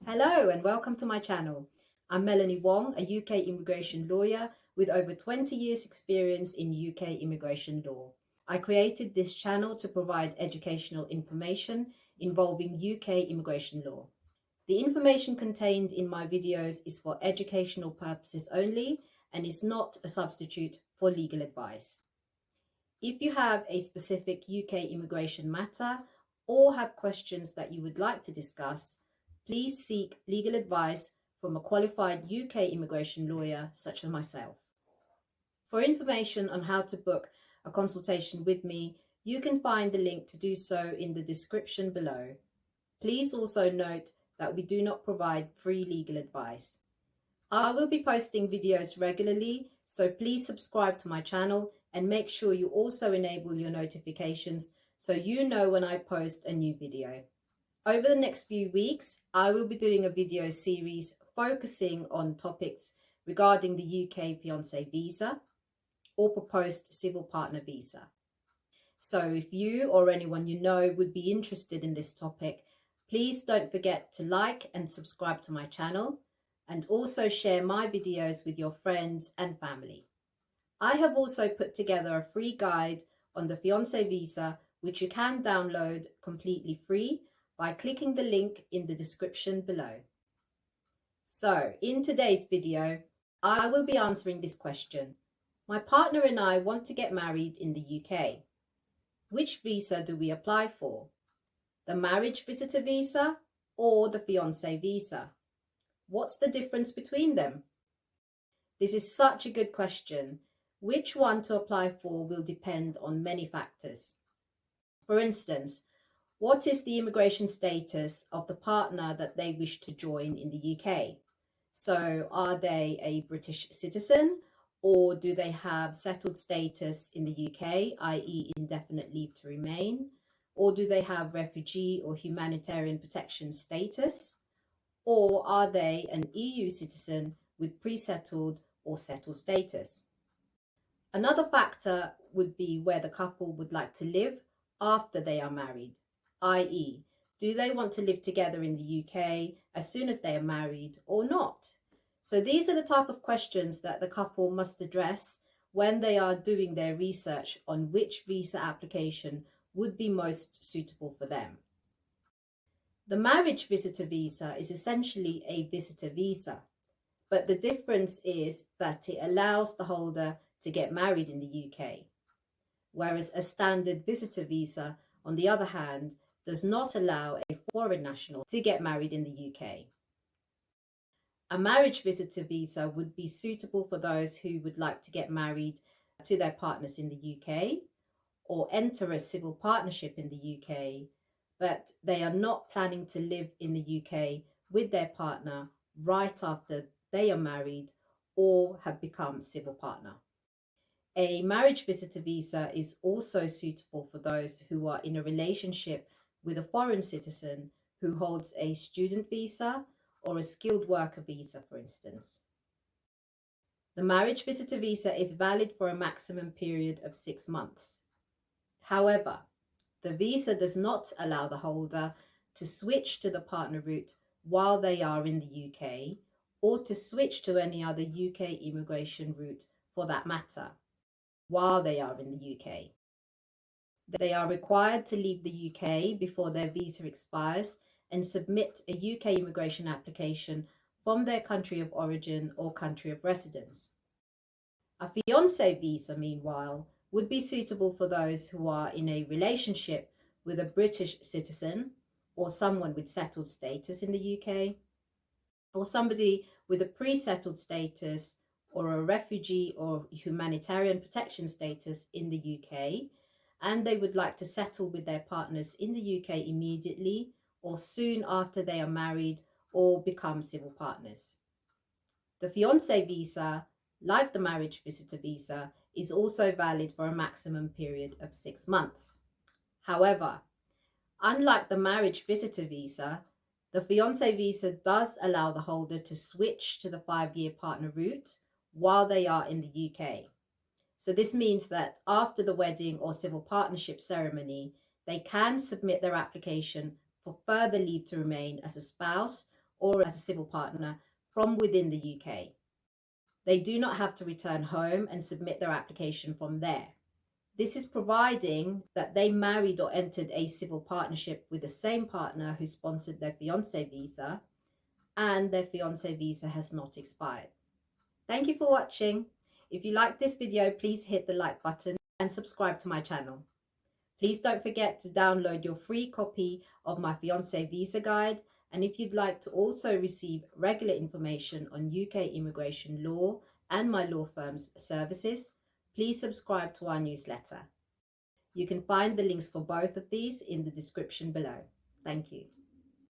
Hello and welcome to my channel. I'm Melanie Wong, a UK immigration lawyer with over 20 years experience in UK immigration law. I created this channel to provide educational information involving UK immigration law. The information contained in my videos is for educational purposes only and is not a substitute for legal advice. If you have a specific UK immigration matter or have questions that you would like to discuss, please seek legal advice from a qualified UK immigration lawyer such as myself. For information on how to book a consultation with me, you can find the link to do so in the description below. Please also note that we do not provide free legal advice. I will be posting videos regularly, so please subscribe to my channel and make sure you also enable your notifications so you know when I post a new video. Over the next few weeks, I will be doing a video series focusing on topics regarding the UK fiancé visa or proposed civil partner visa. So if you or anyone you know would be interested in this topic, please don't forget to like and subscribe to my channel and also share my videos with your friends and family. I have also put together a free guide on the fiancé visa, which you can download completely free by clicking the link in the description below. So in today's video, I will be answering this question. My partner and I want to get married in the UK. Which visa do we apply for? The marriage visitor visa or the fiancé visa? What's the difference between them? This is such a good question. Which one to apply for will depend on many factors. For instance, what is the immigration status of the partner that they wish to join in the UK? So are they a British citizen or do they have settled status in the UK, i.e. indefinite leave to remain? Or do they have refugee or humanitarian protection status? Or are they an EU citizen with pre-settled or settled status? Another factor would be where the couple would like to live after they are married, i.e., do they want to live together in the UK as soon as they are married or not? So these are the type of questions that the couple must address when they are doing their research on which visa application would be most suitable for them. The marriage visitor visa is essentially a visitor visa, but the difference is that it allows the holder to get married in the UK, whereas a standard visitor visa, on the other hand, does not allow a foreign national to get married in the UK. A marriage visitor visa would be suitable for those who would like to get married to their partners in the UK or enter a civil partnership in the UK, but they are not planning to live in the UK with their partner right after they are married or have become civil partner. A marriage visitor visa is also suitable for those who are in a relationship with a foreign citizen who holds a student visa or a skilled worker visa, for instance. The marriage visitor visa is valid for a maximum period of 6 months. However, the visa does not allow the holder to switch to the partner route while they are in the UK or to switch to any other UK immigration route for that matter while they are in the UK. They are required to leave the UK before their visa expires and submit a UK immigration application from their country of origin or country of residence. A fiancé visa, meanwhile, would be suitable for those who are in a relationship with a British citizen or someone with settled status in the UK, or somebody with a pre-settled status or a refugee or humanitarian protection status in the UK, and they would like to settle with their partners in the UK immediately or soon after they are married or become civil partners. The fiancé visa, like the marriage visitor visa, is also valid for a maximum period of 6 months. However, unlike the marriage visitor visa, the fiancé visa does allow the holder to switch to the 5-year partner route while they are in the UK. So this means that after the wedding or civil partnership ceremony, they can submit their application for further leave to remain as a spouse or as a civil partner from within the UK. They do not have to return home and submit their application from there. This is providing that they married or entered a civil partnership with the same partner who sponsored their fiancé visa, and their fiancé visa has not expired. Thank you for watching. If you like this video, please hit the like button and subscribe to my channel. Please don't forget to download your free copy of my fiancé visa guide. And if you'd like to also receive regular information on UK immigration law and my law firm's services, please subscribe to our newsletter. You can find the links for both of these in the description below. Thank you.